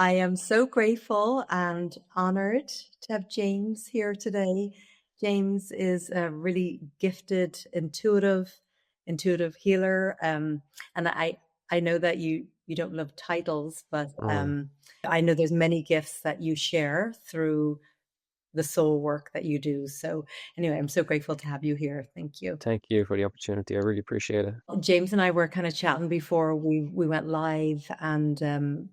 I am so grateful and honored to have James here today. James is a really gifted, intuitive healer. And I know that you don't love titles, but Mm. I know there's many gifts that you share through the soul work that you do. So anyway, I'm so grateful to have you here. Thank you. Thank you for the opportunity. I really appreciate it. James and I were kind of chatting before we went live, and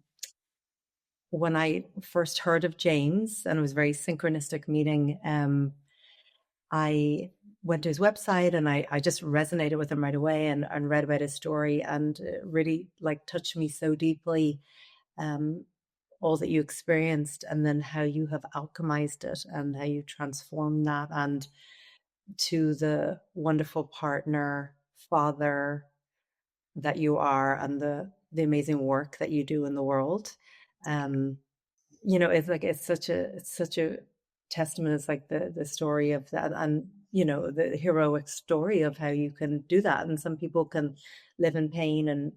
when I first heard of James, and it was a very synchronistic meeting, I went to his website and I just resonated with him right away and read about his story, and it really like touched me so deeply. Um, all that you experienced, and then how you have alchemized it and how you transformed that, and to the wonderful partner, father that you are, and the amazing work that you do in the world. Um, it's like it's such a testament. It's like the story of that, and the heroic story of how you can do that. And some people can live in pain and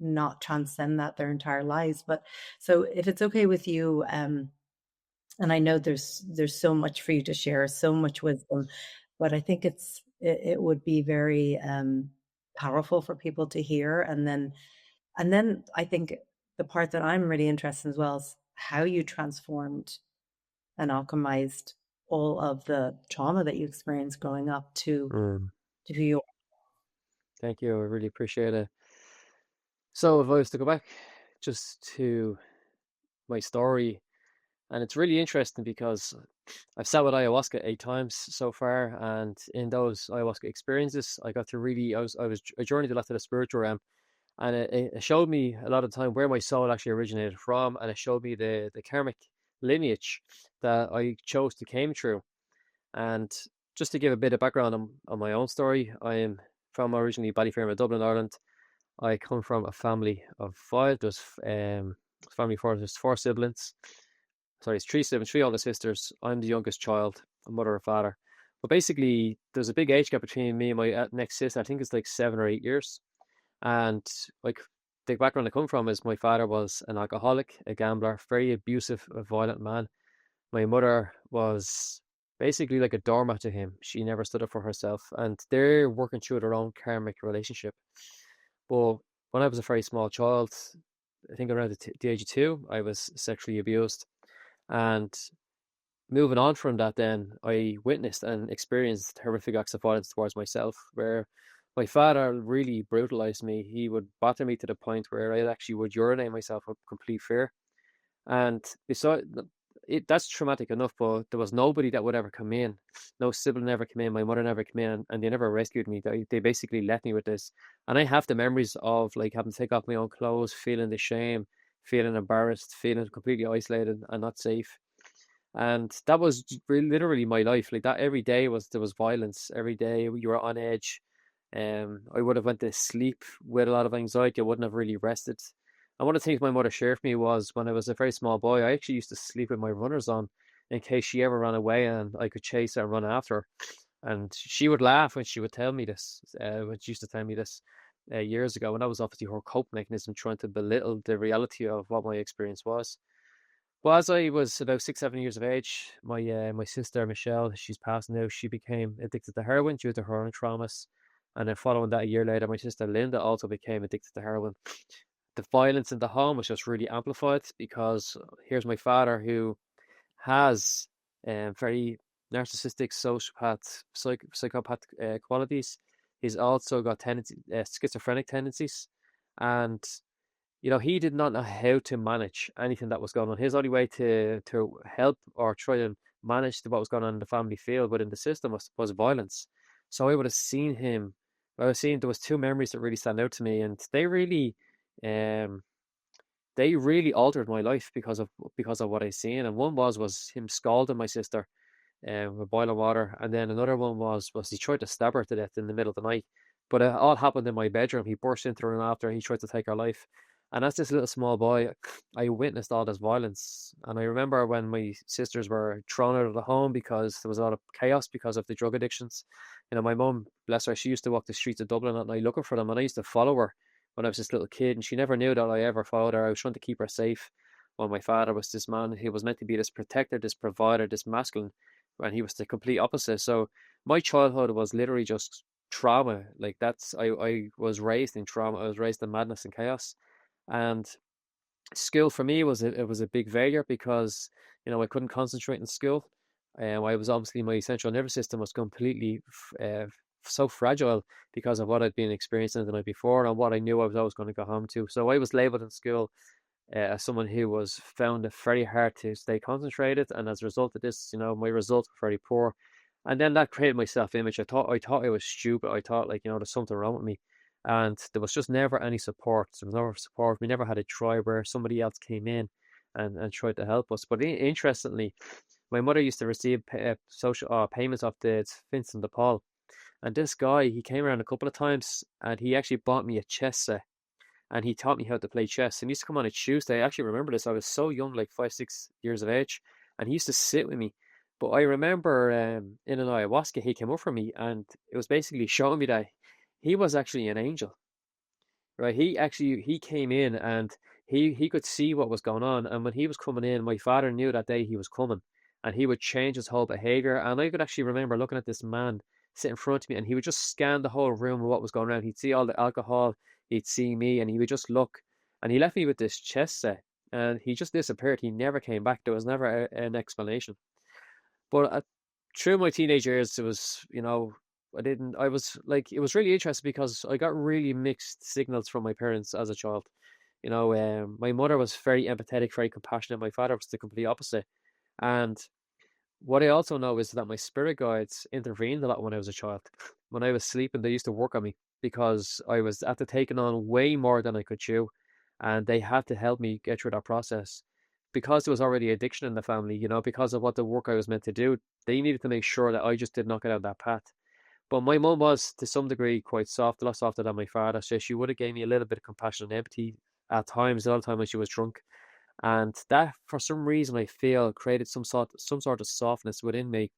not transcend that their entire lives. But so if it's okay with you, and I know there's so much for you to share, so much wisdom, but I think it would be very powerful for people to hear. And then I think the part that I'm really interested in as well is how you transformed and alchemized all of the trauma that you experienced growing up Mm. to who you Thank you. I really appreciate it. So, if I was to go back just to my story, and it's really interesting because I've sat with ayahuasca 8 times so far, and in those ayahuasca experiences, I got to really, I journeyed a lot to the spiritual realm, and it showed me a lot of the time where my soul actually originated from, and it showed me the karmic lineage that I chose to came through. And just to give a bit of background on my own story, I am from originally Ballyfermot, Dublin, Ireland. I come from a family of five. There's family four. There's four siblings. Sorry, it's three siblings, three older sisters. I'm the youngest child, a mother and father. But basically, there's a big age gap between me and my next sister. I think it's like 7 or 8 years. And like the background I come from is my father was an alcoholic, a gambler, very abusive, a violent man. My mother was basically like a doormat to him. She never stood up for herself, and they're working through their own karmic relationship. But when I was a very small child, I think around the age of 2, I was sexually abused. And moving on from that, then I witnessed and experienced horrific acts of violence towards myself, where my father really brutalized me. He would batter me to the point where I actually would urinate myself with complete fear. And beside that's traumatic enough, but there was nobody that would ever come in. No sibling ever came in. My mother never came in, and they never rescued me. They basically left me with this. And I have the memories of like having to take off my own clothes, feeling the shame, feeling embarrassed, feeling completely isolated and not safe. And that was literally my life. Like that every day there was violence. Every day you were on edge. I would have went to sleep with a lot of anxiety. I wouldn't have really rested. And one of the things my mother shared with me was when I was a very small boy, I actually used to sleep with my runners on in case she ever ran away and I could chase her and run after her. And she would laugh when she would tell me this, when she used to tell me this years ago. And that was obviously her cope mechanism, trying to belittle the reality of what my experience was. Well, as I was about 6, 7 years of age, my sister Michelle, she's passed now. She became addicted to heroin due to her own traumas, and then following that, a year later, my sister Linda also became addicted to heroin. The violence in the home was just really amplified because here's my father who has very narcissistic, psychopath qualities. He's also got schizophrenic tendencies, and he did not know how to manage anything that was going on. His only way to help or try to manage what was going on in the family field within the system was violence. So I would have seen him. I was seeing there was two memories that really stand out to me, and um, they really altered my life because of what I seen. And one was him scalding my sister with boiling water, and then another one was he tried to stab her to death in the middle of the night. But it all happened in my bedroom. He burst into her after he tried to take her life. And as this little small boy, I witnessed all this violence. And I remember when my sisters were thrown out of the home because there was a lot of chaos because of the drug addictions. My mum, bless her, she used to walk the streets of Dublin at night looking for them. And I used to follow her when I was this little kid. And she never knew that I ever followed her. I was trying to keep her safe. While my father was this man, he was meant to be this protector, this provider, this masculine, and he was the complete opposite. So my childhood was literally just trauma. Like that's I was raised in trauma. I was raised in madness and chaos. And school for me was it was a big failure because I couldn't concentrate in school. I was obviously my central nervous system was completely so fragile because of what I'd been experiencing the night before and what I knew I was always going to go home to. So I was labeled in school as someone who was found it very hard to stay concentrated, and as a result of this, my results were very poor. And then that created my self-image. I thought I was stupid. I thought like there's something wrong with me, and there was just never any support. There was never support. We never had a tribe where somebody else came in and tried to help us. But interestingly, my mother used to receive social payments off the Vincent de Paul, and this guy he came around a couple of times, and he actually bought me a chess set and he taught me how to play chess. And he used to come on a Tuesday. I actually remember this. I was so young, like 5, 6 years of age, and he used to sit with me. But I remember in an ayahuasca, he came up for me, and it was basically showing me that he was actually an angel, right? He came in and he could see what was going on. And when he was coming in, my father knew that day he was coming, and he would change his whole behavior. And I could actually remember looking at this man sit in front of me, and he would just scan the whole room of what was going on. He'd see all the alcohol, he'd see me, and he would just look. And he left me with this chess set, and he just disappeared. He never came back. There was never an explanation. But through my teenage years, it was, I didn't, I was like, it was really interesting because I got really mixed signals from my parents as a child. My mother was very empathetic, very compassionate. My father was the complete opposite. And what I also know is that my spirit guides intervened a lot when I was a child. When I was sleeping, they used to work on me because I was after taking on way more than I could chew, and they had to help me get through that process. Because there was already addiction in the family, because of what the work I was meant to do, they needed to make sure that I just did not get out that path. But my mum was, to some degree, quite soft, a lot softer than my father, so she would have gave me a little bit of compassion and empathy at times, a lot of time when she was drunk. And that, for some reason, I feel created some sort of softness within me,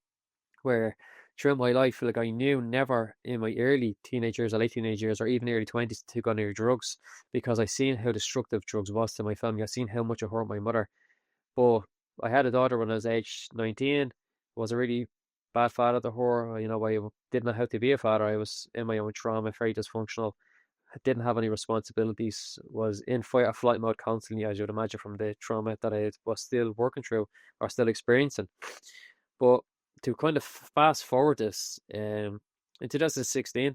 where throughout my life, like I knew never in my early teenage years or late teenage years or even early 20s to go near drugs because I seen how destructive drugs was to my family. I seen how much it hurt my mother. But I had a daughter when I was age 19. Was a really bad father to her. I didn't know how to be a father. I was in my own trauma, very dysfunctional. I didn't have any responsibilities. Was in fight or flight mode constantly, as you would imagine from the trauma that I was still working through or still experiencing. But to kind of fast forward this, in 2016,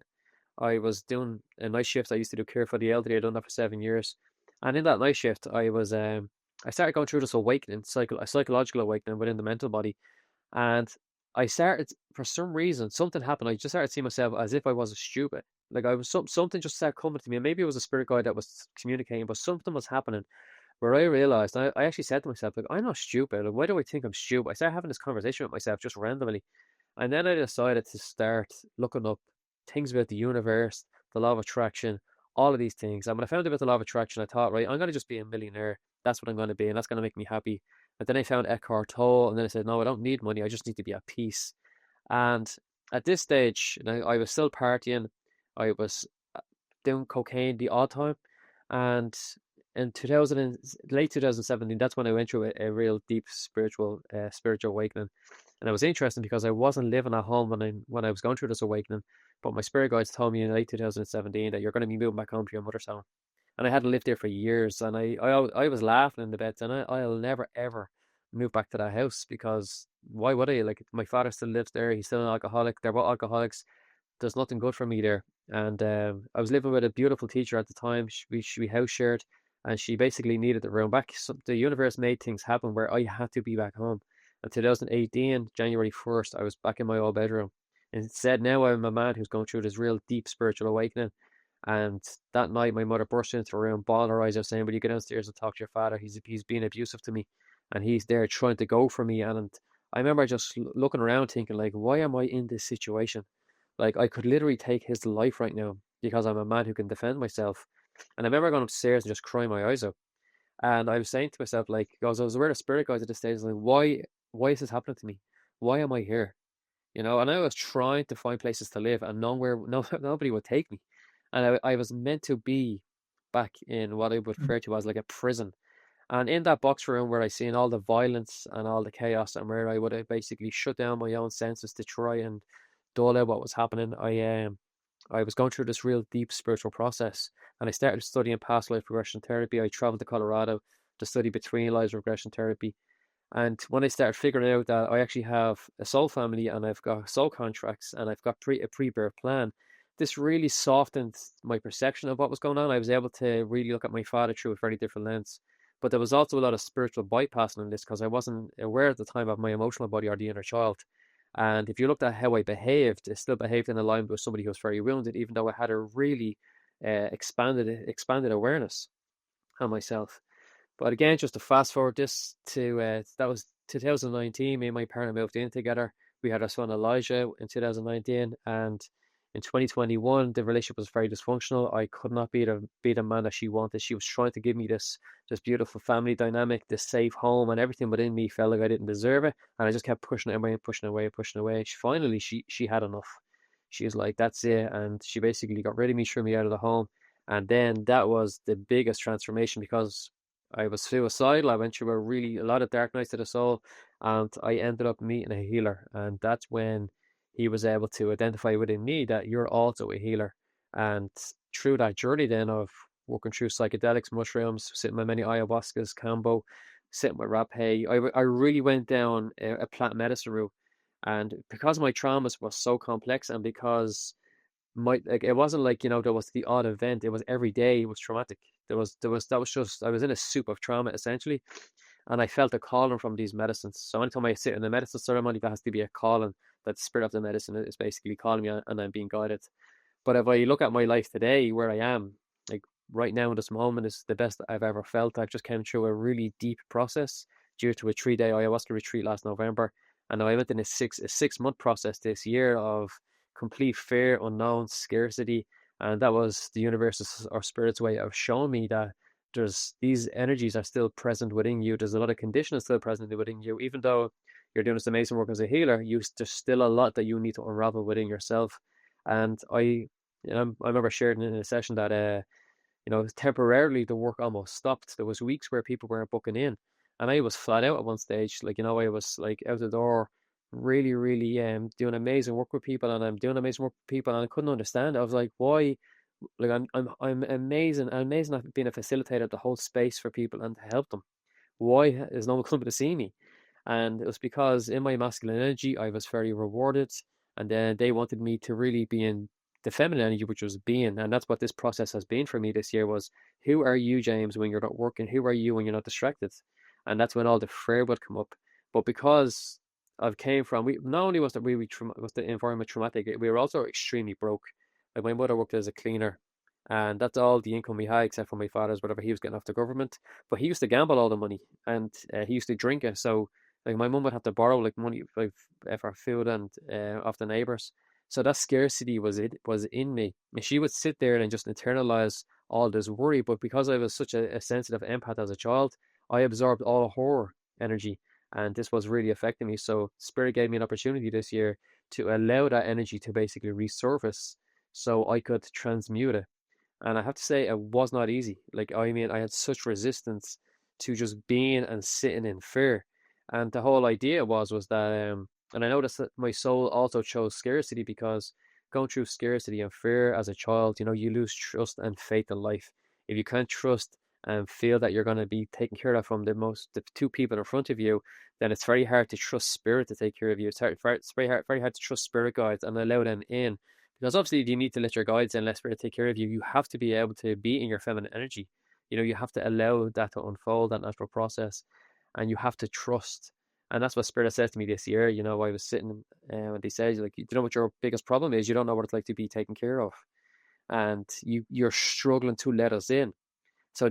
I was doing a night shift. I used to do care for the elderly. I'd done that for 7 years, and in that night shift, I started going through this awakening, a psychological awakening within the mental body, and I started for some reason something happened. I just started seeing myself as if I was stupid. Like I was something just started coming to me, and maybe it was a spirit guide that was communicating, but something was happening where I realized I actually said to myself, like, I'm not stupid. Like, why do I think I'm stupid? I started having this conversation with myself just randomly. And then I decided to start looking up things about the universe, the law of attraction, all of these things. And when I found out about the law of attraction, I thought, right, I'm going to just be a millionaire. That's what I'm going to be, and that's going to make me happy. And then I found Eckhart Tolle, and then I said, no, I don't need money. I just need to be at peace. And at this stage, I was still partying. I was doing cocaine the odd time. And in 2000 late 2017, that's when I went through a real deep spiritual awakening. And it was interesting because I wasn't living at home when I was going through this awakening, but my spirit guides told me in late 2017 that you're going to be moving back home to your mother's home. And I hadn't lived there for years, and I was laughing in the bed, and I'll never ever move back to that house because why would I? Like my father still lives there, he's still an alcoholic. They're both alcoholics. There's nothing good for me there. And I was living with a beautiful teacher at the time. We house shared, and she basically needed the room back. So the universe made things happen where I had to be back home. In 2018, January 1st, I was back in my old bedroom. And instead, now I'm a man who's going through this real deep spiritual awakening. And that night, my mother burst into the room, bawling her eyes out, saying, "Will you get downstairs and talk to your father? He's being abusive to me, and he's there trying to go for me." And I remember just looking around, thinking, like, why am I in this situation? Like, I could literally take his life right now because I'm a man who can defend myself. And I remember going upstairs and just crying my eyes out. And I was saying to myself, like, because I was aware of spirit guides at this stage, like, why is this happening to me? Why am I here? And I was trying to find places to live, and nowhere, no, nobody would take me. And I was meant to be back in what I would refer to as like a prison. And in that box room where I seen all the violence and all the chaos, and where I would have basically shut down my own senses to try and dull out what was happening, I was going through this real deep spiritual process, and I started studying past life regression therapy. I traveled to Colorado to study between lives regression therapy, and when I started figuring out that I actually have a soul family and I've got soul contracts and I've got a pre-birth plan, this really softened my perception of what was going on. I was able to really look at my father through a very different lens. But there was also a lot of spiritual bypassing in this because I wasn't aware at the time of my emotional body or the inner child. And if you looked at how I behaved, I still behaved in alignment with somebody who was very wounded, even though I had a really expanded awareness on myself. But again, just to fast forward this to that was 2019. Me and my partner moved in together. We had our son Elijah in 2019, and in 2021, the relationship was very dysfunctional. I could not be the man that she wanted. She was trying to give me this beautiful family dynamic, this safe home, and everything within me felt like I didn't deserve it, and I just kept pushing it away and pushing it away and pushing it away. She had enough. She was like, "That's it," and she basically got rid of me, threw me out of the home. And then that was the biggest transformation because I was suicidal. I went through a lot of dark nights of the soul, and I ended up meeting a healer. And that's when he was able to identify within me that you're also a healer. And through that journey then of working through psychedelics, mushrooms, sitting with many ayahuascas, kambo, sitting with rapé, I really went down a plant medicine route. And because my traumas were so complex, and because it wasn't like, there was the odd event. It was every day. It was traumatic. That was just, I was in a soup of trauma essentially, and I felt a calling from these medicines. So anytime I sit in a medicine ceremony, there has to be a calling, that the spirit of the medicine is basically calling me, and I'm being guided. But if I look at my life today, where I am, like right now in this moment, is the best I've ever felt. I've just came through a really deep process due to a 3-day ayahuasca retreat last November, and I went in a 6-month process this year of complete fear, unknown, scarcity, and that was the universe's or spirit's way of showing me that there's these energies are still present within you. There's a lot of conditions still present within you, even though you're doing this amazing work as a healer. There's still a lot that you need to unravel within yourself. And I remember sharing in a session that temporarily the work almost stopped. There was weeks where people weren't booking in, and I was flat out at one stage. Like, I was like out the door, really, really doing amazing work with people, and I'm doing amazing work with people, and I couldn't understand. I was like, why? Like, I'm amazing. I'm amazing at being a facilitator to hold space for people and to help them. Why is no one coming to see me? And it was because in my masculine energy, I was very rewarded. And then they wanted me to really be in the feminine energy, which was being. And that's what this process has been for me this year was, who are you, James, when you're not working? Who are you when you're not distracted? And that's when all the fear would come up. But because I've came from, not only was was the environment traumatic, we were also extremely broke. Like my mother worked as a cleaner, and that's all the income we had, except for my father's, whatever he was getting off the government. But he used to gamble all the money, and he used to drink it. So like my mum would have to borrow like money like for food and off the neighbors. So that scarcity was in me. And she would sit there and just internalize all this worry. But because I was such a sensitive empath as a child, I absorbed all her energy, and this was really affecting me. So Spirit gave me an opportunity this year to allow that energy to basically resurface, so I could transmute it. And I have to say, it was not easy. Like, I mean, I had such resistance to just being and sitting in fear. And the whole idea was that, and I noticed that my soul also chose scarcity, because going through scarcity and fear as a child, you lose trust and faith in life. If you can't trust and feel that you're going to be taken care of from the two people in front of you, then it's very hard to trust spirit to take care of you. It's very hard to trust spirit guides and allow them in, because obviously you need to let your guides and let spirit take care of you. You have to be able to be in your feminine energy. You have to allow that to unfold, that natural process, and you have to trust. And that's what spirit said to me this year. I was sitting and they said, like, you know what your biggest problem is? You don't know what it's like to be taken care of, and you're struggling to let us in. So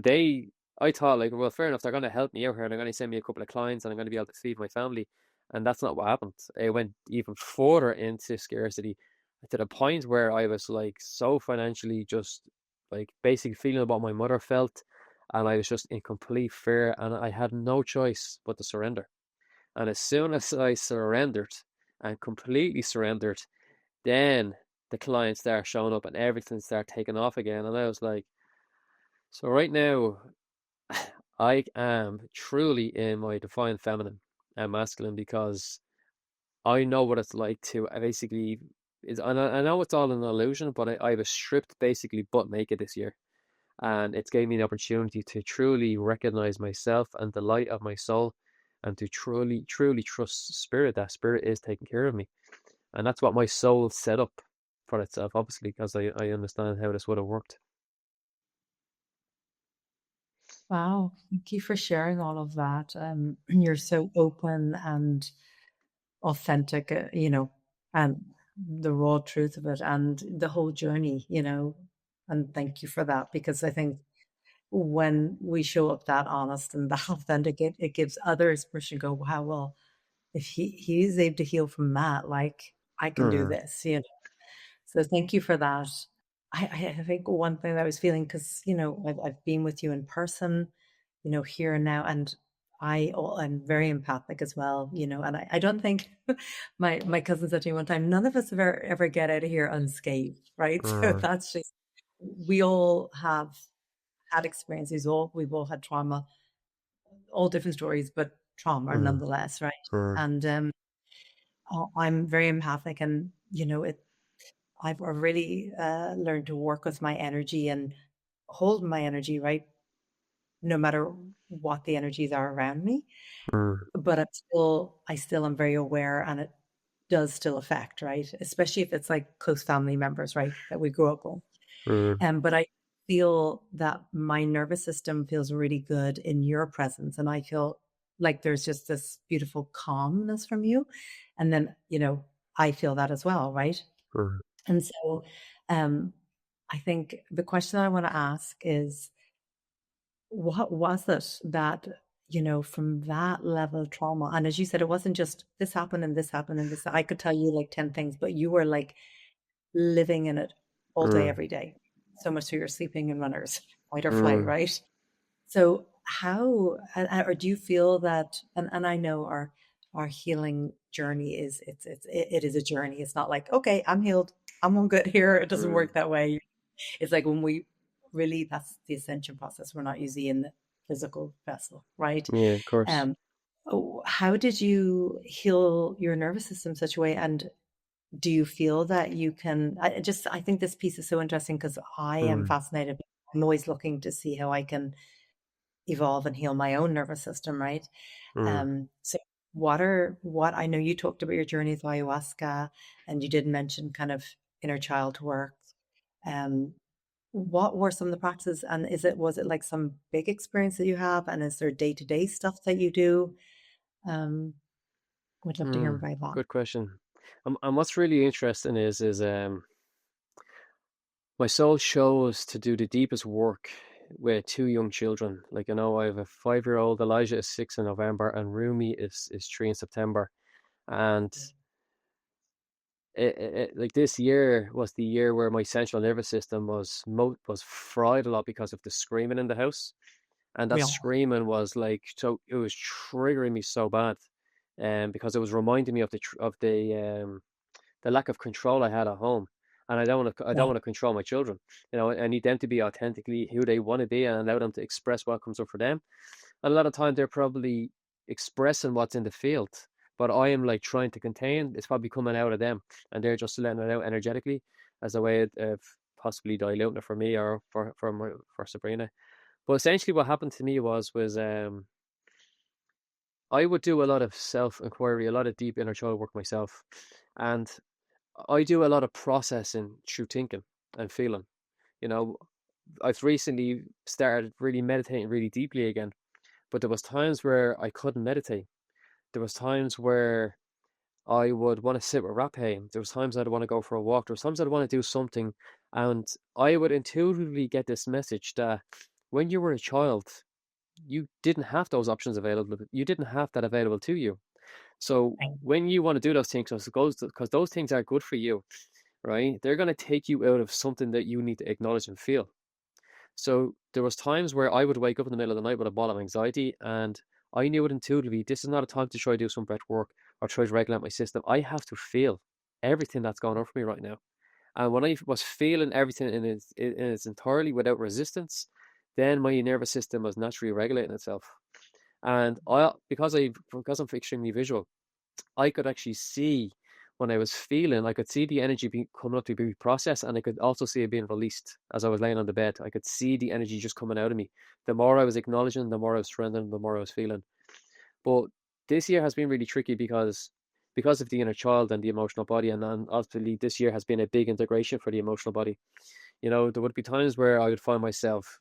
I thought, like, well, fair enough, they're going to help me out here, and they're going to send me a couple of clients, and I'm going to be able to feed my family. And that's not what happened. It went even further into scarcity, to the point where I was like so financially just like basically feeling what my mother felt, and I was just in complete fear, and I had no choice but to surrender. And as soon as I surrendered and completely surrendered, then the clients start showing up and everything started taking off again. And I was like, so right now, I am truly in my divine feminine and masculine because I know what it's like to basically and I know it's all an illusion, but I was stripped basically butt naked this year, and it's gave me the opportunity to truly recognize myself and the light of my soul, and to truly trust spirit, that spirit is taking care of me, and that's what my soul set up for itself, obviously, because I understand how this would have worked. Wow, thank you for sharing all of that. You're so open and authentic, and the raw truth of it and the whole journey, and thank you for that because I think when we show up that honest and that authentic, it gives others permission to go, wow, well, if he's able to heal from that, like I can do Mm, this, So thank you for that. I think one thing that I was feeling, because, I've been with you in person, here and now, and I'm very empathic as well, and I don't think my cousin said to me one time, none of us ever get out of here unscathed, right? So mm, that's just, we all have had experiences, we've all had trauma, all different stories, but trauma mm, nonetheless, right? mm, And I'm very empathic, and I've really learned to work with my energy and hold my energy, right? No matter what the energies are around me. mm, But I still am very aware, and it does still affect, right? Especially if it's like close family members, right? That we grew up with. mm, But I feel that my nervous system feels really good in your presence. And I feel like there's just this beautiful calmness from you. And then, I feel that as well, right? mm, And so um, I think the question I want to ask is, what was it that, from that level of trauma? And as you said, it wasn't just this happened and this happened and this. I could tell you like 10 things, but you were like living in it all day, mm, every day. So much so you're sleeping in runners, fight or flight, mm, right? So how, or do you feel that, and I know our healing journey it is a journey. It's not like, okay, I'm healed, I'm all good here. It doesn't mm. work that way. It's like when we really, that's the ascension process. We're not usually in the physical vessel, right? Yeah, of course. Um, how did you heal your nervous system such a way? And do you feel that you can? I think this piece is so interesting because I am Mm, fascinated. I'm always looking to see how I can evolve and heal my own nervous system, right? mm, So what I know you talked about your journey with ayahuasca, and you did mention kind of inner child work. Um, what were some of the practices, and was it like some big experience that you have, and is there day to day stuff that you do? Um, would love to hear mm. about that. Good question. And what's really interesting is my soul chose to do the deepest work with two young children. Like, I have a 5-year-old, Elijah is 6 in November, and Rumi is 3 in September. And like this year was the year where my central nervous system was fried a lot because of the screaming in the house, and that Real, screaming was like, so it was triggering me so bad, because it was reminding me of the lack of control I had at home, and I don't yeah, want to control my children. I need them to be authentically who they want to be and allow them to express what comes up for them. And a lot of time they're probably expressing what's in the field, but I am like trying to contain. It's probably coming out of them, and they're just letting it out energetically as a way of possibly diluting it for me or for Sabrina. But essentially, what happened to me was I would do a lot of self inquiry, a lot of deep inner child work myself, and I do a lot of processing through thinking and feeling. You know, I've recently started really meditating really deeply again, but there was times where I couldn't meditate. There was times where I would want to sit with Raphael. There was times I'd want to go for a walk. There was times I'd want to do something, and I would intuitively get this message that when you were a child, you didn't have those options available. You didn't have that available to you. So right. when you want to do those things, because those things are good for you, right? They're going to take you out of something that you need to acknowledge and feel. So there was times where I would wake up in the middle of the night with a ball of anxiety, and I knew it intuitively. This is not a time to try to do some breath work or try to regulate my system. I have to feel everything that's going on for me right now. And when I was feeling everything in its entirely without resistance, then my nervous system was naturally regulating itself. And because I'm extremely visual, I could actually see when I was feeling, I could see the energy being coming up to be processed, and I could also see it being released as I was laying on the bed. I could see the energy just coming out of me. The more I was acknowledging, the more I was surrendering, the more I was feeling. But this year has been really tricky because of the inner child and the emotional body, and ultimately this year has been a big integration for the emotional body. There would be times where I would find myself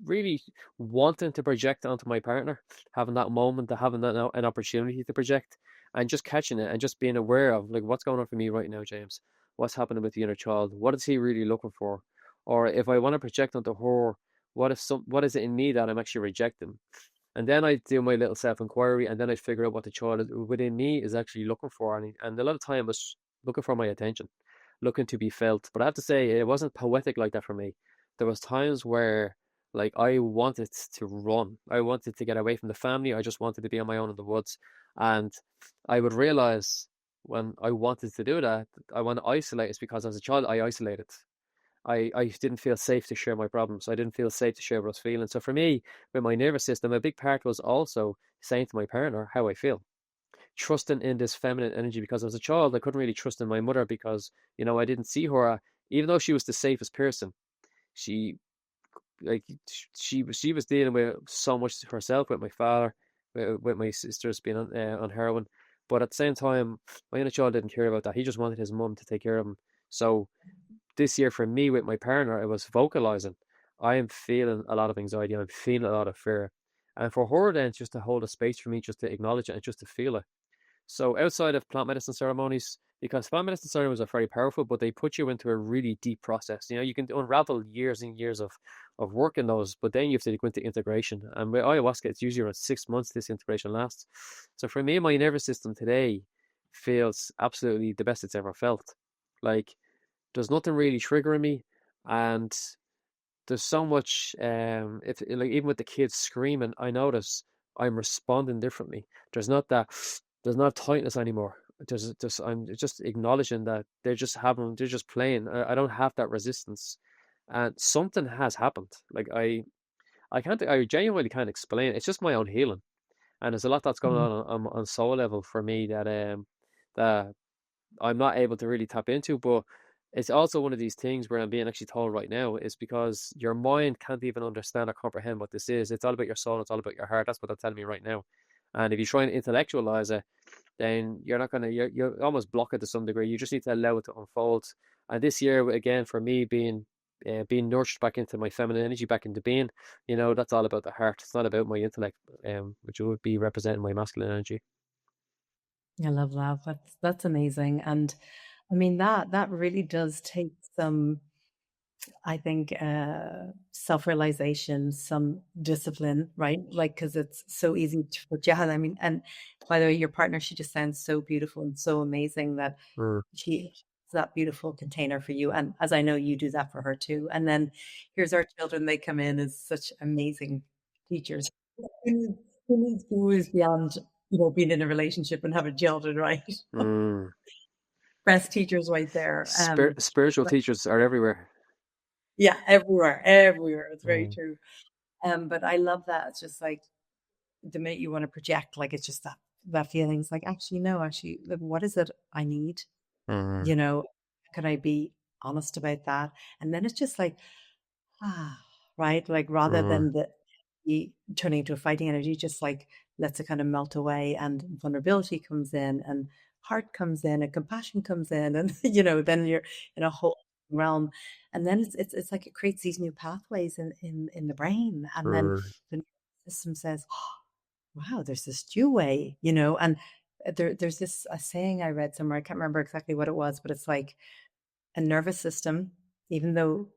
really wanting to project onto my partner, having that moment, to having an opportunity to project, and just catching it and just being aware of like what's going on for me right now, James. What's happening with the inner child? What is he really looking for? Or if I want to project onto her, what is it in me that I'm actually rejecting? And then I do my little self inquiry, and then I figure out what the child within me is actually looking for. And a lot of time it was looking for my attention, looking to be felt. But I have to say, it wasn't poetic like that for me. There was times where like I wanted to run. I wanted to get away from the family. I just wanted to be on my own in the woods. And I would realize when I wanted to do that, I want to isolate. It's because as a child I isolated. I didn't feel safe to share my problems. I didn't feel safe to share what I was feeling. So for me, with my nervous system, a big part was also saying to my partner how I feel, trusting in this feminine energy. Because as a child, I couldn't really trust in my mother because I didn't see her, even though she was the safest person. She like she was dealing with so much herself with my father, with my sisters being on heroin. But at the same time, my inner child didn't care about that. He just wanted his mum to take care of him. So this year for me with my partner, it was vocalizing. I am feeling a lot of anxiety. I'm feeling a lot of fear. And for her then just to hold a space for me, just to acknowledge it and just to feel it. So outside of plant medicine ceremonies, because plant medicine ceremonies are very powerful, but they put you into a really deep process. You can unravel years and years of work in those, but then you have to go into integration. And with ayahuasca, it's usually around 6 months this integration lasts. So for me, my nervous system today feels absolutely the best it's ever felt. Like there's nothing really triggering me, and there's so much. If like even with the kids screaming, I notice I'm responding differently. There's not that. There's not tightness anymore. I'm just acknowledging that they're just playing. I don't have that resistance, and something has happened. Like I genuinely can't explain. It's just my own healing, and there's a lot that's going Mm. on soul level for me that I'm not able to really tap into. But it's also one of these things where I'm being actually told right now is because your mind can't even understand or comprehend what this is. It's all about your soul. It's all about your heart. That's what they're telling me right now. And if you try and intellectualize it, then you're not gonna you're almost block it to some degree. You just need to allow it to unfold. And this year, again, for me, being nourished back into my feminine energy, back into being, that's all about the heart. It's not about my intellect, which would be representing my masculine energy. I love that. That's amazing. And I mean that really does take some, I think, self-realization, some discipline, right? Like, because it's so easy to forget. I mean, and by the way, your partner, she just sounds so beautiful and so amazing that Mm, she is that beautiful container for you. And as I know, you do that for her too. And then here's our children, they come in as such amazing teachers. Who needs to move beyond, being in a relationship and having children, right? mm. Best teachers right there. Spiritual But teachers are everywhere. yeah, everywhere, everywhere. It's very Mm, true. But I love that. It's just like the minute you want to project, like it's just that feeling. It's like, actually, no, actually, like, what is it I need? mm, You know, can I be honest about that? And then it's just like, ah, right? Like rather mm, than turning into a fighting energy, just like lets it kind of melt away, and vulnerability comes in, and heart comes in, and compassion comes in, and then you're in a whole realm. And then it's like it creates these new pathways in the brain, and then mm, the nervous system says, wow, there's this due way. And there's this a saying I read somewhere. I can't remember exactly what it was, but it's like a nervous system, even though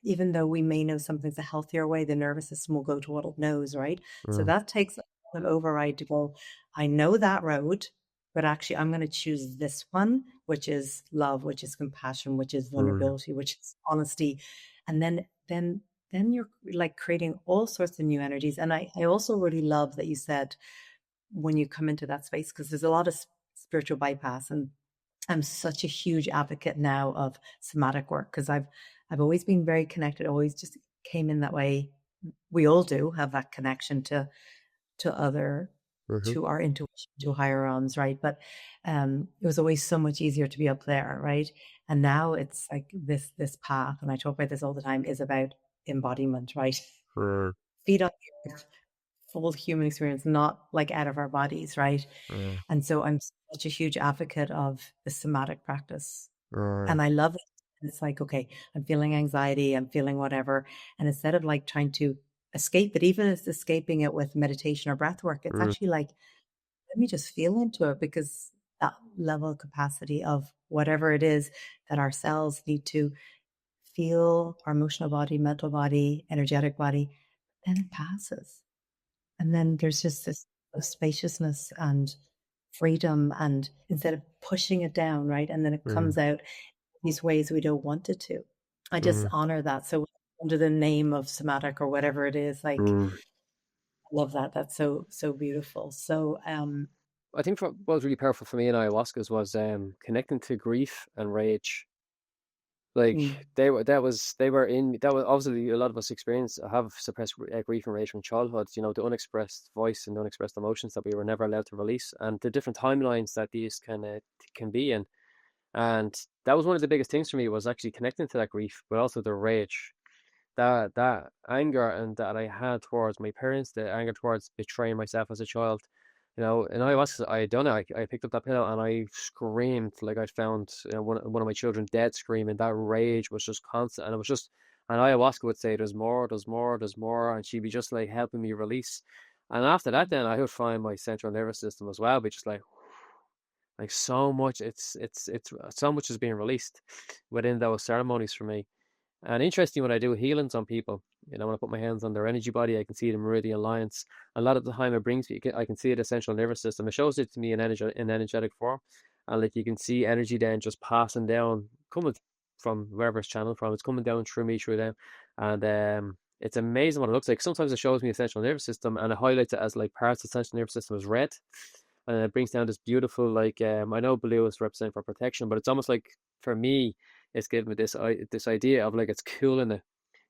even though we may know something's a healthier way, the nervous system will go to what it knows, right? So mm, that takes an override to go, I know that road, but actually I'm going to choose this one, which is love, which is compassion, which is mm, vulnerability, which is honesty. And then you're like creating all sorts of new energies. And I also really love that you said when you come into that space, because there's a lot of spiritual bypass, and I'm such a huge advocate now of somatic work because I've always been very connected, always just came in that way. We all do have that connection to other Mm-hmm. to our intuition, to higher realms, right? But it was always so much easier to be up there, right? And now it's like this path, and I talk about this all the time, is about embodiment, right? Mm-hmm. Feet on the earth, full human experience, not like out of our bodies, right? And so I'm such a huge advocate of the somatic practice. Mm-hmm. And I love it. It's like, okay, I'm feeling anxiety, I'm feeling whatever. And instead of like trying to escape it, even if it's escaping it with meditation or breath work, it's actually like, let me just feel into it, because that level of capacity of whatever it is that our cells need to feel, our emotional body, mental body, energetic body, then it passes. And then there's just this spaciousness and freedom, and instead of pushing it down, right? And then it Mm-hmm. comes out these ways we don't want it to. I just Mm-hmm. honor that. So under the name of somatic or whatever it is, like Mm-hmm. I love that. That's so, so beautiful. So I think what was really powerful for me in ayahuasca was connecting to grief and rage. Like mm, they were in that was obviously a lot of us experience have suppressed grief and rage from childhood. You know, the unexpressed voice and the unexpressed emotions that we were never allowed to release, and the different timelines that these can be in. And that was one of the biggest things for me was actually connecting to that grief, but also the rage, that anger and that I had towards my parents, the anger towards betraying myself as a child. You know, and I had done it. I picked up that pillow and I screamed like I found one of my children dead screaming. That rage was just constant, and it was just. And ayahuasca would say, "There's more, there's more, there's more," and she'd be just like helping me release. And after that, then I would find my central nervous system as well, be just like so much. It's so much is being released within those ceremonies for me. And interesting when I do healings on people, when I put my hands on their energy body, I can see the meridian lines. A lot of the time, it brings me, I can see the essential nervous system. It shows it to me in energetic form, and like you can see energy then just passing down, coming from wherever it's channeled from. It's coming down through me, through them, and it's amazing what it looks like. Sometimes it shows me essential nervous system, and it highlights it as like parts of the essential nervous system is red, and it brings down this beautiful like I know blue is representing for protection, but it's almost like for me it's giving me this idea of like it's cooling it,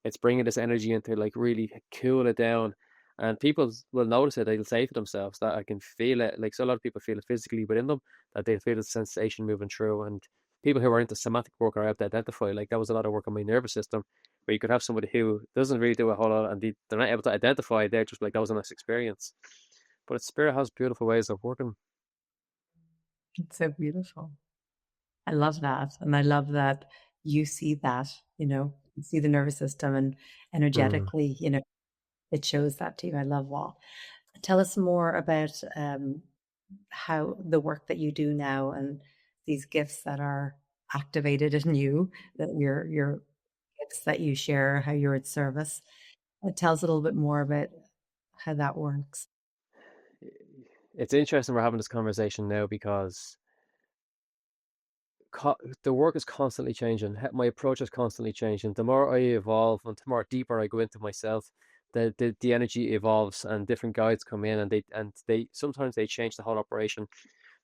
it's bringing this energy into like really cool it down, and people will notice it. They'll say to themselves that I can feel it. Like so, a lot of people feel it physically within them, that they feel the sensation moving through. And people who are into somatic work are able to identify. Like that was a lot of work on my nervous system, where you could have somebody who doesn't really do a whole lot, and they're not able to identify. They're just like that was a nice experience. But spirit has beautiful ways of working. it's so beautiful. I love that. And I love that you see that, you see the nervous system, and Mm. energetically, it shows that to you. I love that. Tell us more about how the work that you do now and these gifts that are activated in you, that your gifts that you share, how you're at service. Tell us a little bit more about how that works. It's interesting we're having this conversation now because the work is constantly changing. My approach is constantly changing. The more I evolve and the more deeper I go into myself, the energy evolves and different guides come in, and they sometimes they change the whole operation.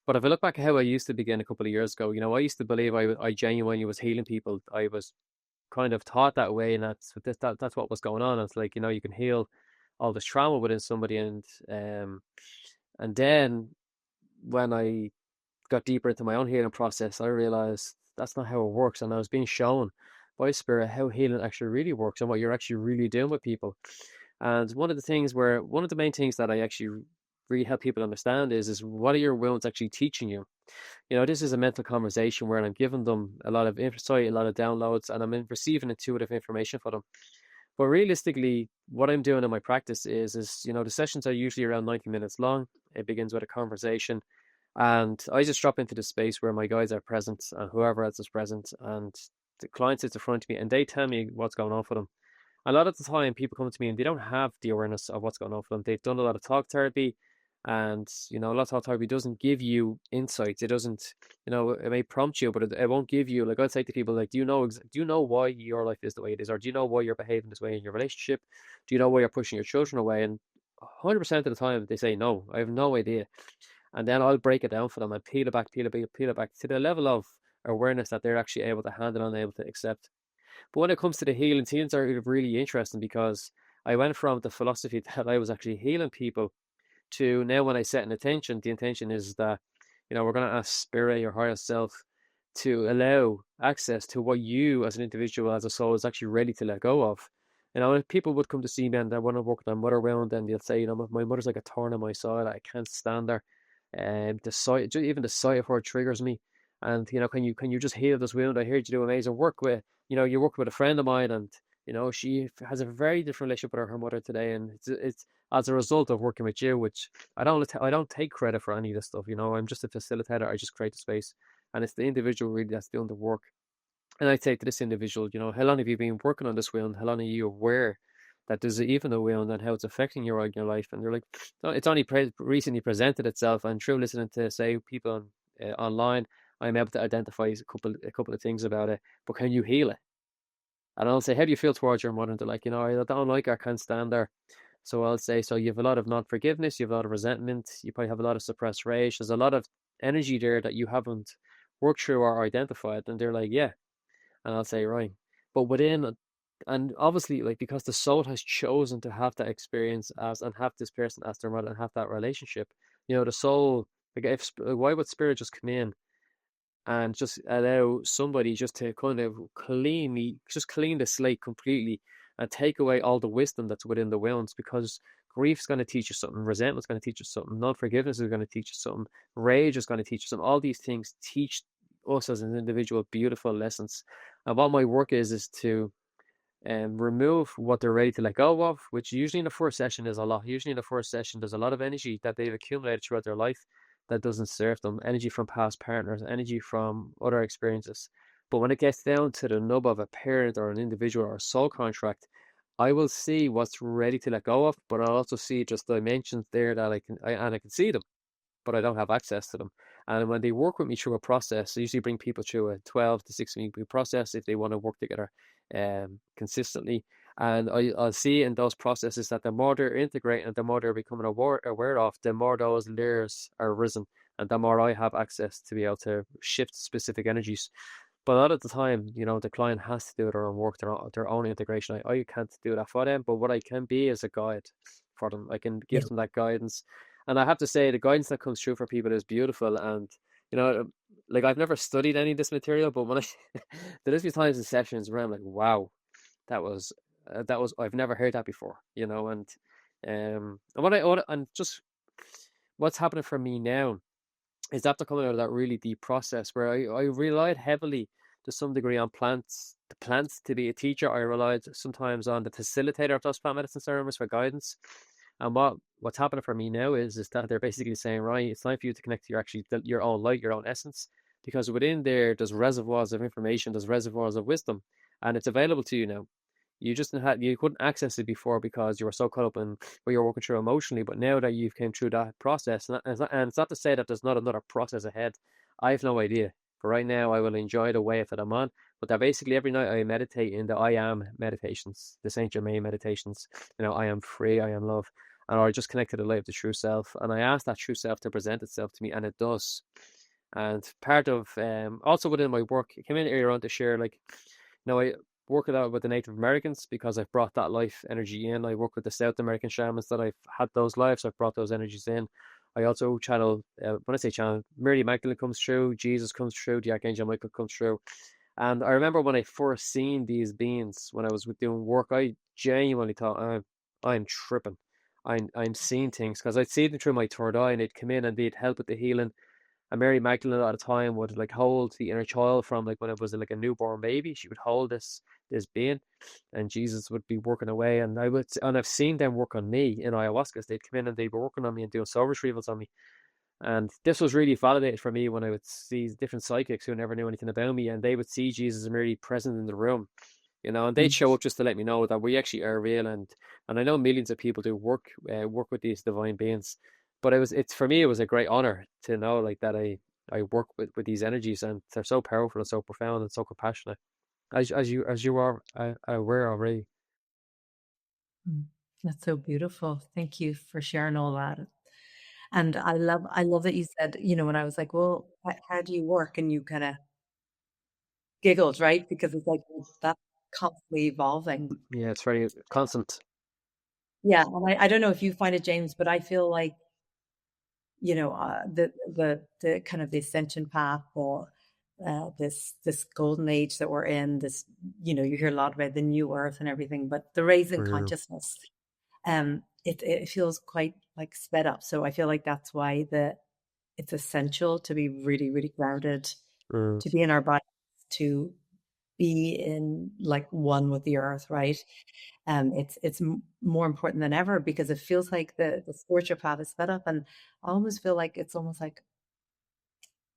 But if I look back at how I used to begin a couple of years ago, I used to believe I genuinely was healing people. I was kind of taught that way, and that's what was going on. It's like you can heal all this trauma within somebody, and then when I got deeper into my own healing process, I realized that's not how it works. And I was being shown by spirit how healing actually really works and what you're actually really doing with people. And one of the main things that I actually really help people understand is what are your wounds actually teaching you? This is a mental conversation where I'm giving them a lot of insight, a lot of downloads, and I'm receiving intuitive information for them. But realistically, what I'm doing in my practice is the sessions are usually around 90 minutes long. It begins with a conversation, and I just drop into the space where my guides are present and whoever else is present, and the client sits in front of me and they tell me what's going on for them. A lot of the time, people come to me and they don't have the awareness of what's going on for them. They've done a lot of talk therapy, and a lot of talk therapy doesn't give you insights. It doesn't, it may prompt you, but it won't give you. Like I say to people, like, do you know why your life is the way it is, or do you know why you're behaving this way in your relationship? Do you know why you're pushing your children away? And 100% of the time, they say no. I have no idea, and then I'll break it down for them and peel it back to the level of awareness that they're actually able to handle and able to accept. But when it comes to the healings are really interesting because I went from the philosophy that I was actually healing people to now when I set an intention, the intention is that, we're going to ask spirit, your higher self, to allow access to what you as an individual, as a soul, is actually ready to let go of. If people would come to see me and they want to work with their mother wound, and they'll say, my mother's like a thorn in my side, I can't stand her. The sight, even the sight of her triggers me. And can you just heal this wound? I heard you do amazing work with, you work with a friend of mine, and she has a very different relationship with her mother today, and it's as a result of working with you, which I don't take credit for any of this stuff. I'm just a facilitator. I just create the space, and it's the individual really that's doing the work. And I say to this individual, how long have you been working on this wound? How long are you aware that there's even a wound and how it's affecting your life? And they're like, no, it's only recently presented itself. And through listening to say people online, I'm able to identify a couple of things about it. But can you heal it? And I'll say, how do you feel towards your mother? And they're like, I don't like her, I can't stand her. So I'll say, so you have a lot of non-forgiveness, you have a lot of resentment, you probably have a lot of suppressed rage. There's a lot of energy there that you haven't worked through or identified. And they're like, yeah. And I'll say, right. But and obviously, like, because the soul has chosen to have that experience as, and have this person as their mother and have that relationship, the soul, like, why would spirit just come in and just allow somebody just to kind of clean the slate completely and take away all the wisdom that's within the wounds, because grief's going to teach you something, resentment's going to teach you something, non-forgiveness is going to teach you something, rage is going to teach you something. All these things teach us as an individual beautiful lessons. And what my work is to remove what they're ready to let go of, which usually in the first session is a lot. Usually in the first session, there's a lot of energy that they've accumulated throughout their life that doesn't serve them. Energy from past partners, energy from other experiences. But when it gets down to the nub of a parent or an individual or a soul contract, I will see what's ready to let go of, but I'll also see just dimensions there that I can see them, but I don't have access to them. And when they work with me through a process, I usually bring people through a 12 to 16 week process if they want to work together consistently. And I'll see in those processes that the more they're integrating and the more they're becoming aware of, the more those layers are risen, and the more I have access to be able to shift specific energies. But a lot of the time, the client has to do their own work, their own integration. I can't do that for them, but what I can be is a guide for them. I can Yeah. give them that guidance. And I have to say, the guidance that comes through for people is beautiful. And, you know, like, I've never studied any of this material, but when there's been times in sessions where I'm like, wow, that was, I've never heard that before, and and just what's happening for me now is after coming out of that really deep process where I relied heavily to some degree on plants to be a teacher. I relied sometimes on the facilitator of those plant medicine ceremonies for guidance. And what's happening for me now is that they're basically saying, right, it's time for you to connect to your own light, your own essence, because within there's reservoirs of information, there's reservoirs of wisdom, and it's available to you now. You couldn't access it before because you were so caught up in what you're working through emotionally. But now that you've came through that process, and it's not to say that there's not another process ahead. I have no idea. But right now, I will enjoy the wave that I'm on. But that basically every night I meditate in the I am meditations, the Saint Germain meditations. I am free, I am love, and I just connect to the light of the true self. And I ask that true self to present itself to me, and it does. And part of also within my work, I came in earlier on to share, like, I work it out with the Native Americans because I've brought that life energy in. I work with the South American shamans that I've had those lives. I've brought those energies in. I also channel, when I say channel, Mary Magdalene comes through, Jesus comes through, the Archangel Michael comes through. And I remember when I first seen these beings, when I was doing work, I genuinely thought, I'm tripping. I'm seeing things because I'd see them through my third eye, and they'd come in and they'd help with the healing. And Mary Magdalene at the time would, like, hold the inner child from, like, when it was like a newborn baby. She would hold this being, and Jesus would be working away. And I've seen them work on me in ayahuasca. They'd come in and they'd be working on me and doing soul retrievals on me. And this was really validated for me when I would see different psychics who never knew anything about me, and they would see Jesus merely present in the room, and they'd Mm. show up just to let me know that we actually are real. And I know millions of people do work with these divine beings, but it's for me, it was a great honor to know, like, that I work with these energies, and they're so powerful and so profound and so compassionate, as you are aware already. Mm. That's so beautiful. Thank you for sharing all that. And I love that you said, when I was like, well, how do you work? And you kind of giggled, right? Because it's like, well, that. constantly evolving. Yeah, it's very constant. Yeah, and I don't know if you find it, James, but I feel like, the kind of the ascension path, or this golden age that we're in, this, you hear a lot about the new earth and everything, but the raising Mm, consciousness, it feels quite like sped up. So I feel like that's why it's essential to be really, really grounded, mm, to be in our bodies, to be in like one with the earth, right? It's more important than ever, because it feels like the spiritual path is sped up, and I almost feel like it's almost like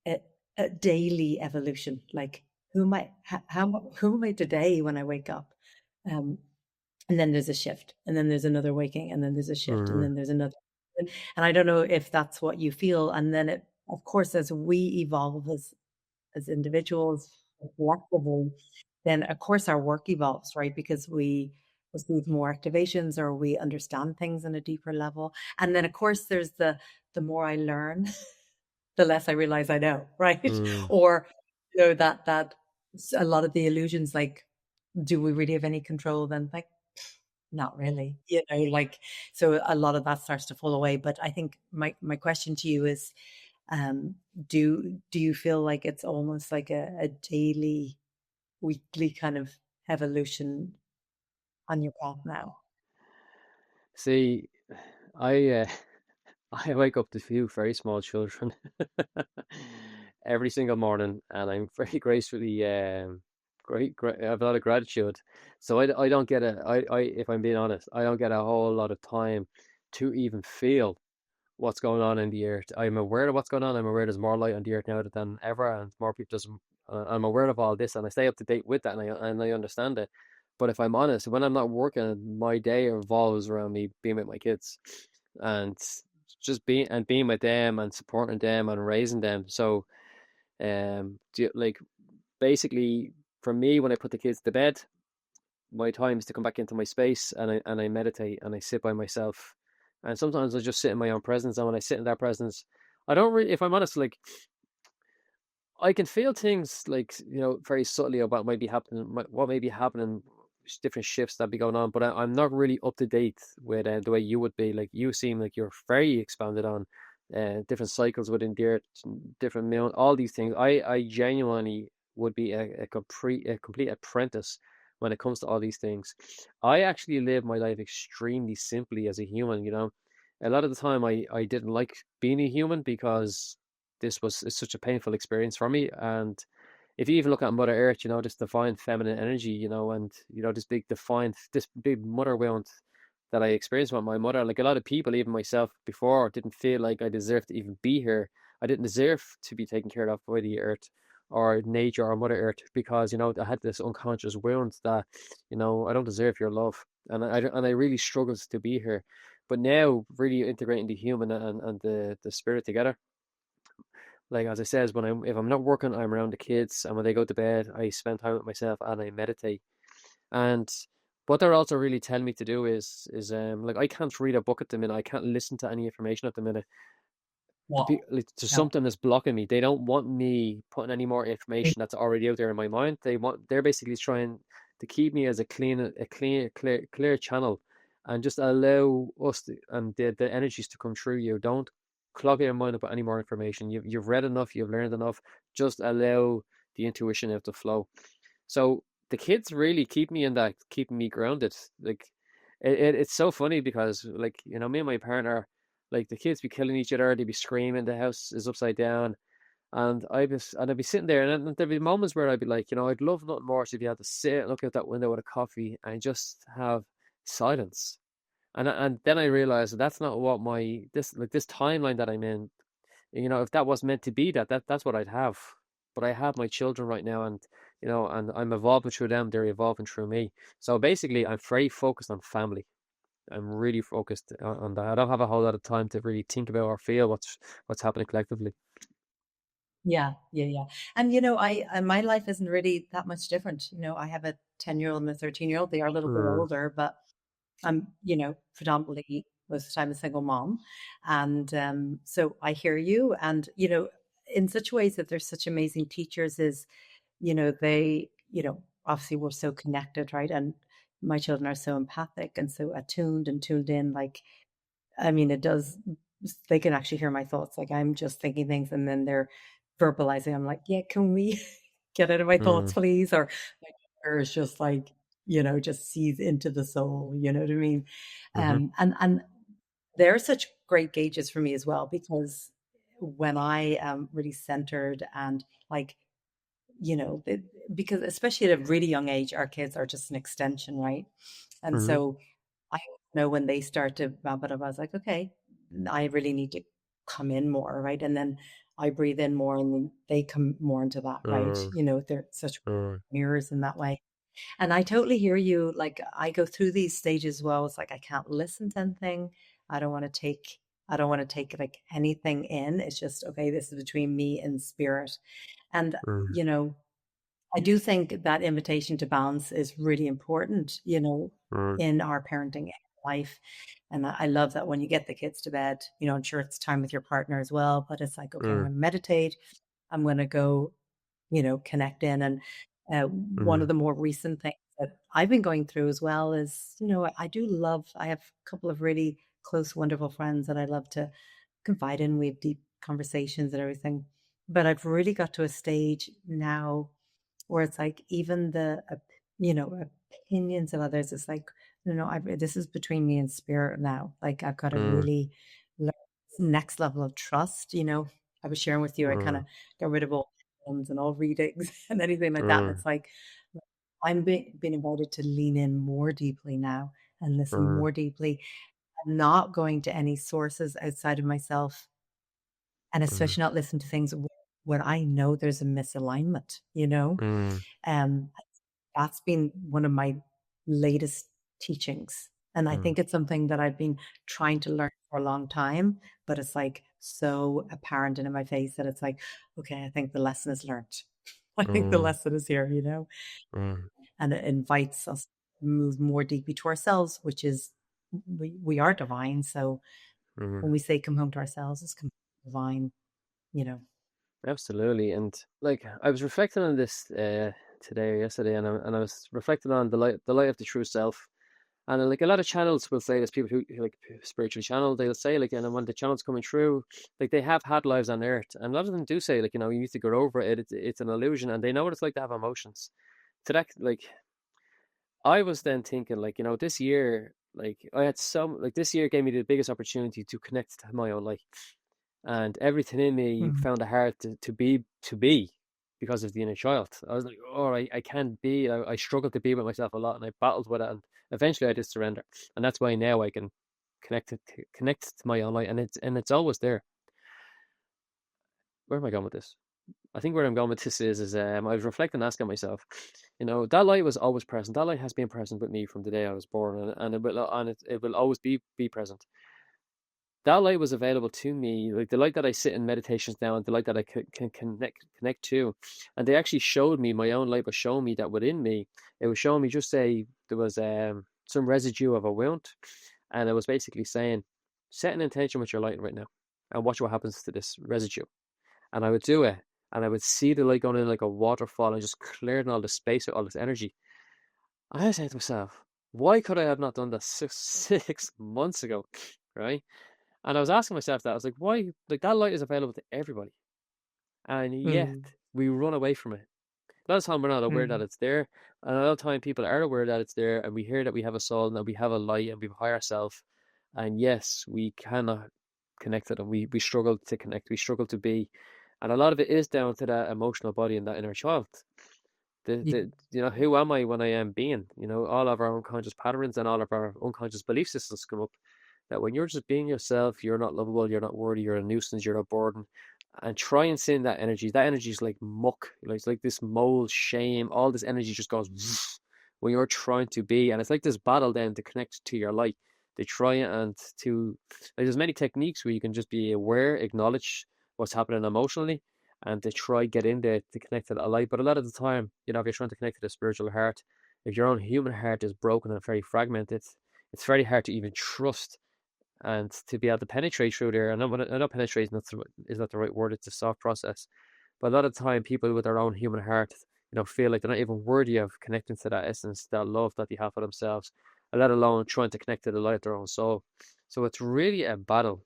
a, a daily evolution. Like, who am I today when I wake up? Um, and then there's a shift, and then there's another waking, and then there's a shift, and mm. then there's another. And I don't know if that's what you feel. And then of course, as we evolve as individuals, collectively, then of course our work evolves, right? Because we receive more activations, or we understand things on a deeper level. And then of course there's the more I learn, the less I realize I know, right? Mm. Or that a lot of the illusions, like, do we really have any control? Then, like, not really, like, so a lot of that starts to fall away. But I think my question to you is, um, do you feel like it's almost like a daily, weekly kind of evolution on your path now? See, I I wake up to few very small children every single morning, and I'm very gracefully I have a lot of gratitude. So I don't get if I'm being honest, I don't get a whole lot of time to even feel what's going on in the earth. I'm aware of what's going on. I'm aware there's more light on the earth now than ever, and more people just. I'm aware of all this, and I stay up to date with that, and I understand it. But if I'm honest, when I'm not working, my day revolves around me being with my kids, and just being with them and supporting them and raising them. So, like basically, for me, when I put the kids to bed, my time is to come back into my space, and I meditate and I sit by myself. And sometimes I just sit in my own presence. And when I sit in that presence, I don't really, if I'm honest, like I can feel things like, very subtly about might be happening, what may be happening, different shifts that be going on. But I'm not really up to date with the way you would be. Like you seem like you're very expanded on different cycles within the earth, different moon, all these things. I genuinely would be a complete apprentice when it comes to all these things. I actually live my life extremely simply as a human. A lot of the time I didn't like being a human because it's such a painful experience for me. And if you even look at Mother Earth, this divine feminine energy, and this big mother wound that I experienced with my mother. Like a lot of people, even myself before, didn't feel like I deserved to even be here. I didn't deserve to be taken care of by the earth or nature or Mother Earth because I had this unconscious wound that I don't deserve your love, and I really struggled to be here. But now, really integrating the human and the spirit together, like as I says, if I'm not working, I'm around the kids, and when they go to bed, I spend time with myself and I meditate. And what they're also really telling me to do is like I can't read a book at the minute, I can't listen to any information at the minute. Wow. Like, there's Yeah. something that's blocking me. They don't want me putting any more information that's already out there in my mind. They're basically trying to keep me as clear channel, and just allow us and the energies to come through you. Don't clog your mind up with any more information. You've read enough, you've learned enough. Just allow the intuition out to flow. So the kids really keep me in that, keeping me grounded. Like it's so funny because like me and my partner, like the kids be killing each other, they be screaming, the house is upside down, and I'd be sitting there, and there'd be moments where I'd be like, I'd love nothing more to be able to sit and look out that window with a coffee and just have silence. And then I realized that's not what this timeline that I'm in. If that was meant to be that's what I'd have. But I have my children right now, and I'm evolving through them, they're evolving through me. So basically, I'm very focused on family. I'm really focused on that. I don't have a whole lot of time to really think about or feel what's happening collectively. Yeah, yeah, yeah. And my life isn't really that much different. I have a 10-year-old and a 13-year-old. They are a little bit Mm, older, but I'm, predominantly most of the time a single mom. And so I hear you. And, in such ways that they're such amazing teachers, is, they, obviously we're so connected, right? And my children are so empathic and so attuned and tuned in. Like, I mean, it does, they can actually hear my thoughts. Like, I'm just thinking things and then they're verbalizing. I'm like, yeah, can we get out of my thoughts, Mm. please? Or my daughter is just like, just sees into the soul, you know what I mean? Mhm. And they're such great gauges for me as well, because when I am really centered and like, because especially at a really young age, our kids are just an extension, right? And Mhm. so I know when they start to ramp it up, I was like, okay, I really need to come in more, right? And then I breathe in more and then they come more into that, right? Mm. They're such Mm. mirrors in that way. And I totally hear you. Like I go through these stages as well. It's like I can't listen to anything. I don't want to take I don't want to take like anything in. It's just okay, this is between me and spirit. And Mm. you know, I do think that invitation to balance is really important, Mm. in our parenting life. And I love that when you get the kids to bed, I'm sure it's time with your partner as well, but it's like, okay, I'm Mm. going to meditate. I'm going to go, connect in. And one of Mm. the more recent things that I've been going through as well is, I have a couple of really close, wonderful friends that I love to confide in. We have deep conversations and everything. But I've really got to a stage now where it's like even opinions of others. It's like, this is between me and spirit now. Like I've got to Mm. really learn this next level of trust. I was sharing with you, I kind Mm. of got rid of all films and all readings and anything like that. And Mm. it's like I'm being invited to lean in more deeply now and listen Mm. more deeply. I'm not going to any sources outside of myself, and Mm. especially not listen to things where I know there's a misalignment. Mm. Um, that's been one of my latest teachings. And I Mm. think it's something that I've been trying to learn for a long time, but it's like so apparent and in my face that it's like, okay, I think the lesson is learned. I think the Mm. lesson is here, Mm. and it invites us to move more deeply to ourselves, which is we are divine. So Mm. when we say come home to ourselves, it's come divine, you know. Absolutely. And like I was reflecting on this today or yesterday, and I was reflecting on the light of the true self. And like a lot of channels will say this, people who like spiritual channel, they'll say like, and when the channel's coming through, like they have had lives on Earth, and a lot of them do say like, you need to get over it. It's an illusion, and they know what it's like to have emotions. To that, like I was then thinking like, this year, like I had some like this year gave me the biggest opportunity to connect to my own life, and everything in me Mm, found it hard to be because of the inner child. I was like, oh, I can't be. I struggled to be with myself a lot, and I battled with it, and eventually I just surrender, and that's why now I can connect to my own light, and it's always there. Where am I going with this? I think where I'm going with this is I was reflecting, asking myself, that light was always present. That light has been present with me from the day I was born, and it will always be present. That light was available to me, like the light that I sit in meditations now, and the light that I can connect to. And they actually showed me my own light was showing me that within me, it was showing me just say there was some residue of a wound, and it was basically saying, set an intention with your light right now, and watch what happens to this residue. And I would do it, and I would see the light going in like a waterfall and just clearing all the space with all this energy. I was saying to myself, why could I have not done that six months ago, right? And I was asking myself that. I was like, why? Like, that light is available to everybody. And yet, mm, we run away from it. A lot of time we're not aware that mm, it's there. And a lot of time people are aware that it's there. And we hear that we have a soul and that we have a light and we have a higher self. And yes, we cannot connect to them. We struggle to connect. We struggle to be. And a lot of it is down to that emotional body and that inner child. yeah, Who am I when I am being? All of our unconscious patterns and all of our unconscious belief systems come up. That when you're just being yourself, you're not lovable, you're not worthy, you're a nuisance, you're a burden. And try and send that energy. That energy is like muck. It's like this mold, shame, all this energy just goes when you're trying to be. And it's like this battle then to connect to your light. They try and to like there's many techniques where you can just be aware, acknowledge what's happening emotionally, and to try get in there to connect to that light. But a lot of the time, if you're trying to connect to the spiritual heart, if your own human heart is broken and very fragmented, it's very hard to even trust and to be able to penetrate through there. I know penetrate is not the right word; it's a soft process. But a lot of time, people with their own human heart feel like they're not even worthy of connecting to that essence, that love that they have for themselves, let alone trying to connect to the light of their own soul. So it's really a battle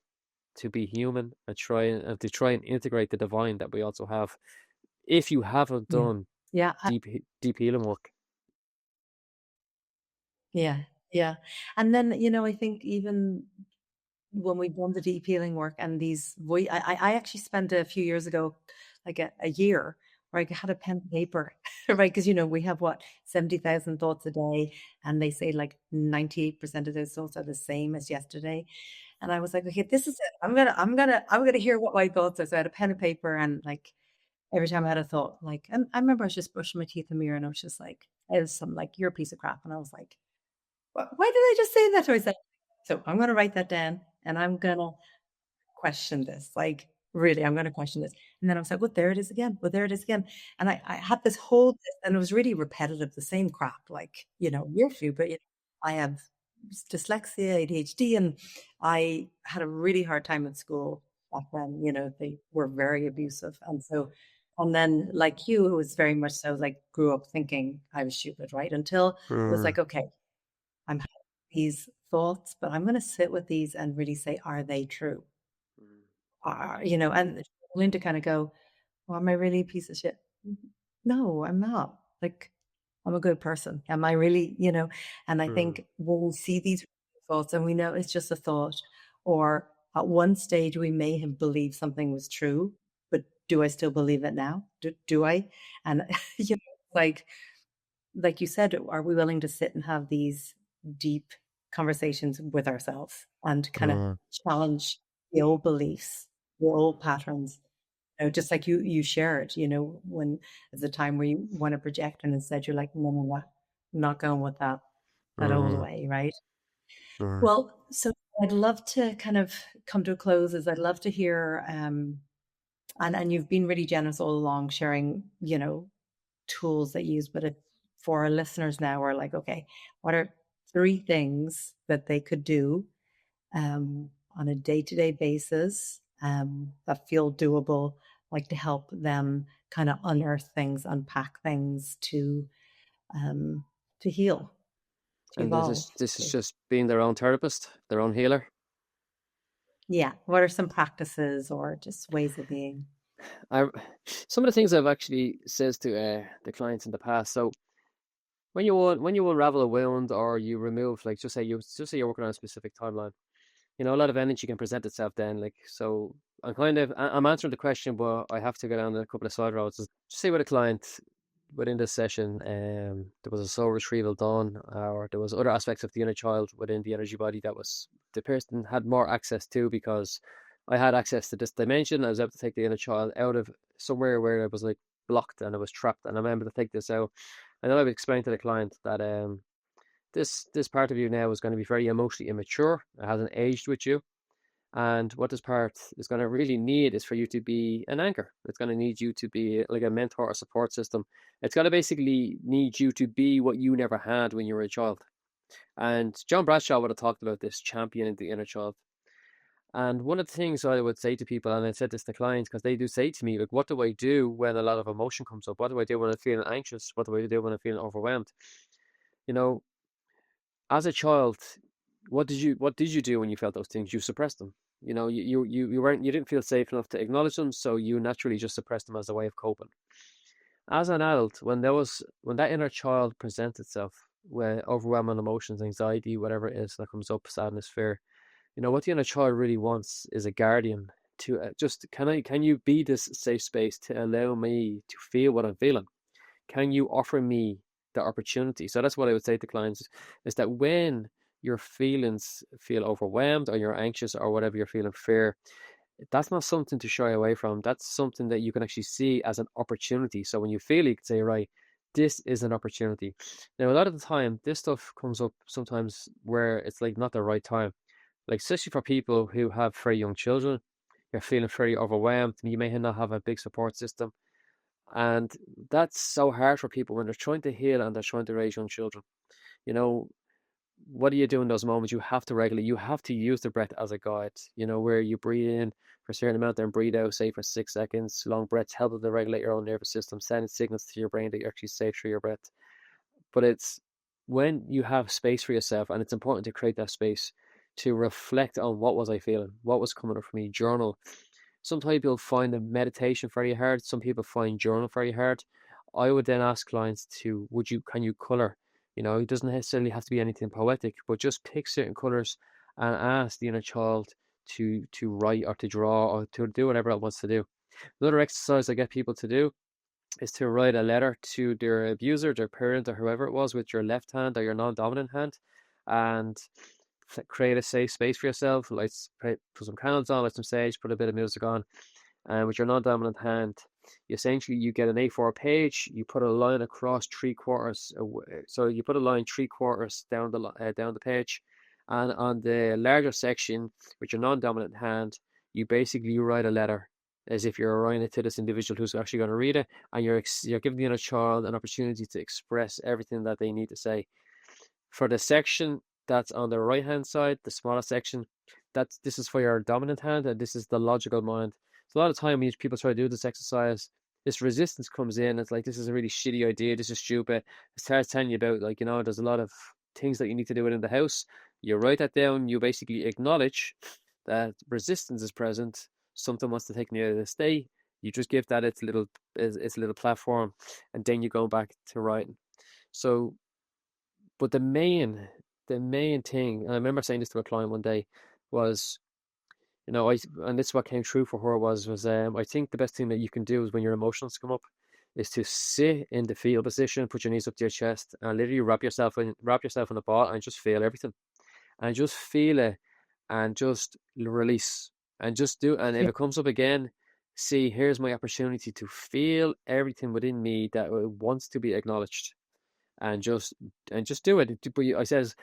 to be human and try and integrate the divine that we also have. If you haven't Yeah. done Yeah. deep healing work. Yeah. Yeah. And then, I think even when we've done the deep healing work and these I actually spent a few years ago, like a year, where I had a pen and paper, right? Because we have what 70,000 thoughts a day, and they say like 98% of those thoughts are the same as yesterday. And I was like, okay, this is it. I'm gonna hear what my thoughts are. So I had a pen and paper, and like every time I had a thought, like, and I remember I was just brushing my teeth in the mirror, and I was just like, it was some like, you're a piece of crap, and I was like, why did I just say that to myself? So I'm going to write that down, and I'm going to question this. Like, really, I'm going to question this. And then I was like, well, there it is again. Well, there it is again. And I had this whole list, and it was really repetitive, the same crap, like, year few, but I have dyslexia, ADHD, and I had a really hard time in school back then. They were very abusive. And then like you, it was very much so like grew up thinking I was stupid, right? Until it was Mm, like, okay, I'm having these thoughts, but I'm going to sit with these and really say, are they true? And willing to kind of go, well, am I really a piece of shit? No, I'm not. Like, I'm a good person. Am I really, And I mm, think when we see these thoughts and we know it's just a thought, or at one stage we may have believed something was true, but do I still believe it now? Do I? And, like, like you said, are we willing to sit and have these deep conversations with ourselves and kind of mm, challenge the old beliefs, the old patterns? Just like you shared, when there's a time where you want to project and instead you're like, no, no, no, I'm not going with that old mm, way, right? mm. Well, so I'd love to kind of come to a close. Is I'd love to hear, and you've been really generous all along sharing, tools that you use, but for our listeners now, we're like, okay, what are three things that they could do on a day-to-day basis that feel doable, like to help them kind of unearth things, unpack things, um, to heal, to And this evolve. is this is just being their own therapist, their own healer. Yeah. What are some practices or just ways of being? I Some of the things I've actually says to the clients in the past. So when you unravel a wound or you remove, like, just say you're working on a specific timeline, a lot of energy can present itself then. Like, so I'm answering the question, but I have to go down a couple of side roads. Just say with a client within this session, there was a soul retrieval done, or there was other aspects of the inner child within the energy body that was the person had more access to, because I had access to this dimension. I was able to take the inner child out of somewhere where it was like blocked and it was trapped, and I'm able to take this out. And then I would explain to the client that this part of you now is going to be very emotionally immature. It hasn't aged with you. And what this part is going to really need is for you to be an anchor. It's going to need you to be like a mentor or support system. It's going to basically need you to be what you never had when you were a child. And John Bradshaw would have talked about this championing the inner child. And one of the things I would say to people, and I said this to clients, because they do say to me, like, what do I do when a lot of emotion comes up? What do I do when I'm feeling anxious? What do I do when I'm feeling overwhelmed? You know, as a child, what did you do when you felt those things? You suppressed them. You didn't feel safe enough to acknowledge them, so you naturally just suppressed them as a way of coping. As an adult, when that inner child presents itself with overwhelming emotions, anxiety, whatever it is that comes up, sadness, fear, what the inner child really wants is a guardian to just can you be this safe space to allow me to feel what I'm feeling? Can you offer me the opportunity? So that's what I would say to clients, is that when your feelings feel overwhelmed or you're anxious or whatever you're feeling, fear, that's not something to shy away from. That's something that you can actually see as an opportunity. So when you feel it, you can say, right, this is an opportunity. Now, a lot of the time, this stuff comes up sometimes where it's like not the right time. Like, especially for people who have very young children, you're feeling very overwhelmed, and you may not have a big support system. And that's so hard for people when they're trying to heal and they're trying to raise young children. You know, what do you do in those moments? You have to regulate. You have to use the breath as a guide. Where you breathe in for a certain amount, then breathe out, say for 6 seconds. Long breaths help to regulate your own nervous system, sending signals to your brain that you're actually safe through your breath. But it's when you have space for yourself, and it's important to create that space to reflect on what was I feeling, what was coming up for me, journal. Some people find the meditation very hard. Some people find journal very hard. I would then ask clients to, can you color? It doesn't necessarily have to be anything poetic, but just pick certain colors and ask the inner child to write or to draw or to do whatever it wants to do. Another exercise I get people to do is to write a letter to their abuser, their parent, or whoever it was with your left hand or your non-dominant hand, and create a safe space for yourself. Like put some candles on, light some sage, put a bit of music on, and with your non-dominant hand, you get an A4 page. You put a line across 3/4. So you put a line 3/4 down the page, and on the larger section with your non-dominant hand, you basically write a letter as if you're writing it to this individual who's actually going to read it, and you're giving the inner child an opportunity to express everything that they need to say. For the section that's on the right hand side, the smaller section, this is for your dominant hand, and this is the logical mind. So a lot of time when people try to do this exercise, this resistance comes in. It's like, this is a really shitty idea. This is stupid. It starts telling you about, like, there's a lot of things that you need to do within the house. You write that down. You basically acknowledge that resistance is present. Something wants to take me out of this day. You just give that its little platform, and then you go back to writing. So, but the main thing, and I remember saying this to a client one day, was, and this is what came true for her was I think the best thing that you can do is when your emotions come up, is to sit in the fetal position, put your knees up to your chest, and literally wrap yourself in the ball and just feel everything, and just feel it, and just release, and just do. And if Yeah. it comes up again, see, here's my opportunity to feel everything within me that wants to be acknowledged, and just do it. But I says,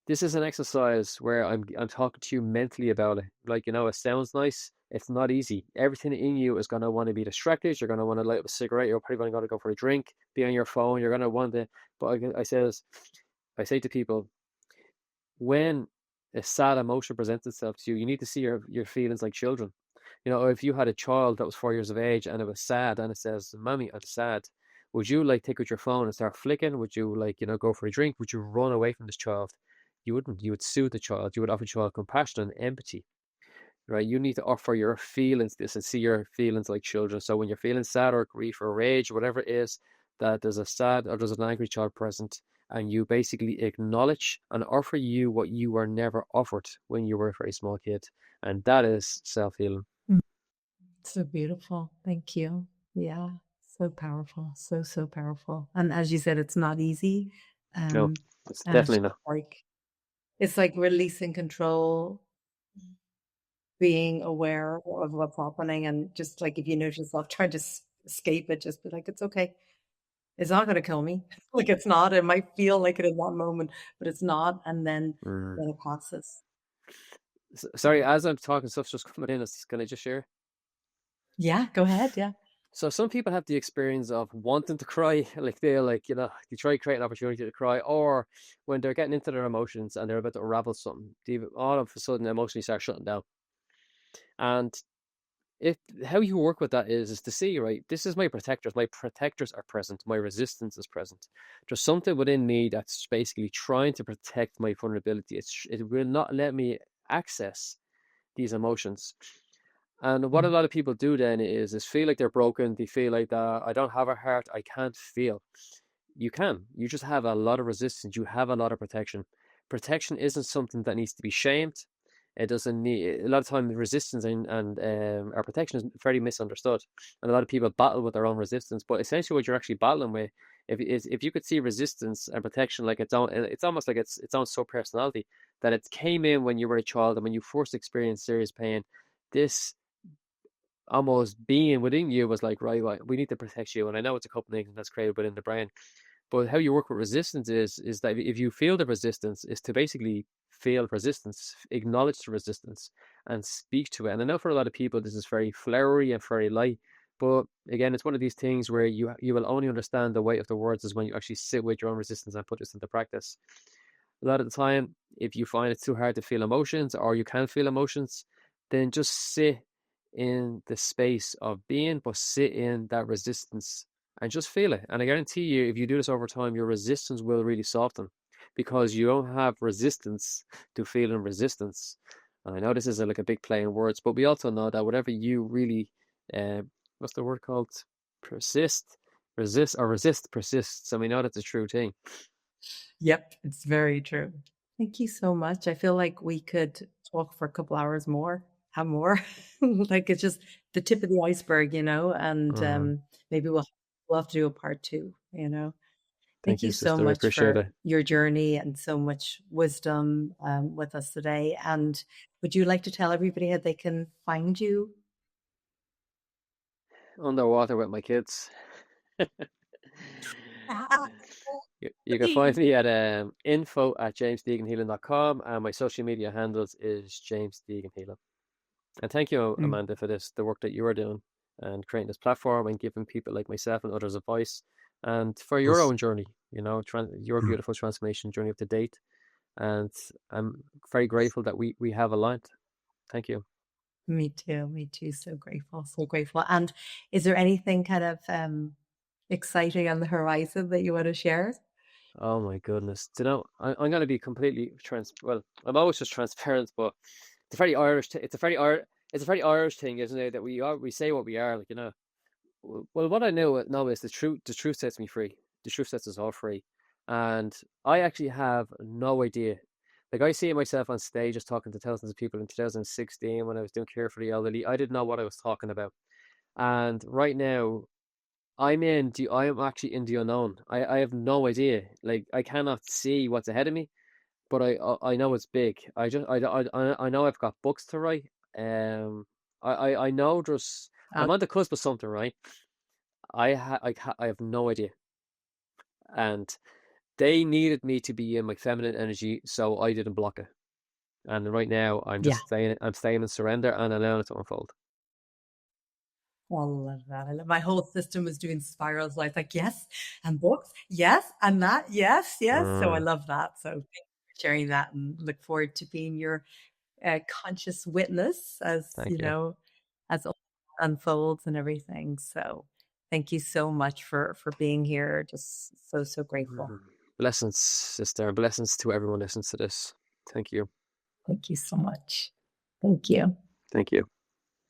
this is an exercise where I'm talking to you mentally about it. Like, it sounds nice. It's not easy. Everything in you is gonna want to be distracted. You're gonna want to light up a cigarette. You're probably gonna go for a drink, be on your phone. You're gonna want to. But I say to people, when a sad emotion presents itself to you, you need to see your feelings like children. If you had a child that was 4 years of age and it was sad and it says, "Mommy, I'm sad," would you like take out your phone and start flicking? Would you go for a drink? Would you run away from this child? You wouldn't. You would soothe the child. You would offer the child compassion and empathy, right? You need to offer your feelings this and see your feelings like children. So when you're feeling sad or grief or rage, whatever it is, that there's a sad or there's an angry child present, and you basically acknowledge and offer you what you were never offered when you were a very small kid. And that is self-healing. Mm. So beautiful. Thank you. Yeah. So powerful. So, so powerful. And as you said, it's not easy. No, Um, it's and it's definitely just not. like, it's like releasing control, being aware of what's happening. And just like, if you notice yourself trying to escape it, just be like, it's okay. It's not going to kill me. Like, it's not. It might feel like it in that moment, but it's not. And Mm. then it passes. Sorry, as I'm talking, stuff's just coming in. Can I just share? Yeah, go ahead. Yeah. So some people have the experience of wanting to cry, like they try to create an opportunity to cry, or when they're getting into their emotions and they're about to unravel something, they all of a sudden emotionally start shutting down. And if how you work with that is to see, right, this is my protectors. My protectors are present. My resistance is present. There's something within me that's basically trying to protect my vulnerability. It will not let me access these emotions. And what a Mm. lot of people do then is feel like they're broken. They feel like that I don't have a heart. I can't feel. You can. You just have a lot of resistance. You have a lot of protection. Protection isn't something that needs to be shamed. It doesn't need a lot of time. Resistance and our protection is very misunderstood, and a lot of people battle with their own resistance. But essentially, what you're actually battling with, if you could see resistance and protection like it's almost like its own sub personality, that it came in when you were a child and when you first experienced serious pain. This almost being within you was like, right, we need to protect you. And I know it's a coping mechanism that's created within the brain, but how you work with resistance is that if you feel the resistance, is to basically feel resistance, acknowledge the resistance, and speak to it. And I know for a lot of people this is very flowery and very light, but again, it's one of these things where you will only understand the weight of the words is when you actually sit with your own resistance and put this into practice. A lot of the time, if you find it too hard to feel emotions or you can feel emotions, then just sit in the space of being, but sit in that resistance and just feel it. And I guarantee you, if you do this over time, your resistance will really soften because you don't have resistance to feeling resistance. And I know this is like a big play in words, but we also know that whatever you really, uh, what's the word called? Persist, resist persists. And we know that's a true thing. Yep, it's very true. Thank you so much. I feel like we could talk for a couple hours more, have more. Like it's just the tip of the iceberg, and Mm, maybe we'll have to do a part two, thank Thank you, you so sister. I much appreciate for it. your journey and so much wisdom with us today. And would you like to tell everybody how they can find you? Underwater with my kids. Ah, You can find me at info@jamesdeeganhealing.com, and my social media handles is James Deegan Healing. And thank you, mm, Amanda, for the work that you are doing and creating this platform and giving people like myself and others a voice, and for your own journey, your beautiful transformation journey up to date. And I'm very grateful that we have aligned. Thank you. Me too. Me too. So grateful. So grateful. And is there anything kind of exciting on the horizon that you want to share? Oh my goodness. I'm going to be completely well, I'm always just transparent, but it's a very Irish, it's a very Irish thing, isn't it? That we say what we are, well, what I know is the truth sets me free. The truth sets us all free. And I actually have no idea. Like I see myself on stage just talking to thousands of people in 2016 when I was doing Care for the Elderly. I didn't know what I was talking about. And right now, I am actually in the unknown. I have no idea. Like I cannot see what's ahead of me, but I know it's big. I know I've got books to write. I know just Uh, I'm on the cusp of something, right? I have no idea, and they needed me to be in my feminine energy, so I didn't block it. And right now, yeah. I'm staying in surrender and allowing it to unfold. Oh, I love that. I love my whole system was doing spirals. I was like, yes, and books, yes, and that, yes, yes. So I Mm, love that. So thank you for sharing that and look forward to being your conscious witness thank you. as all unfolds and everything. So thank you so much for being here. Just so, so grateful. Mhm. Blessings, sister. Blessings to everyone listening to this. Thank you. Thank you so much. Thank you. Thank you.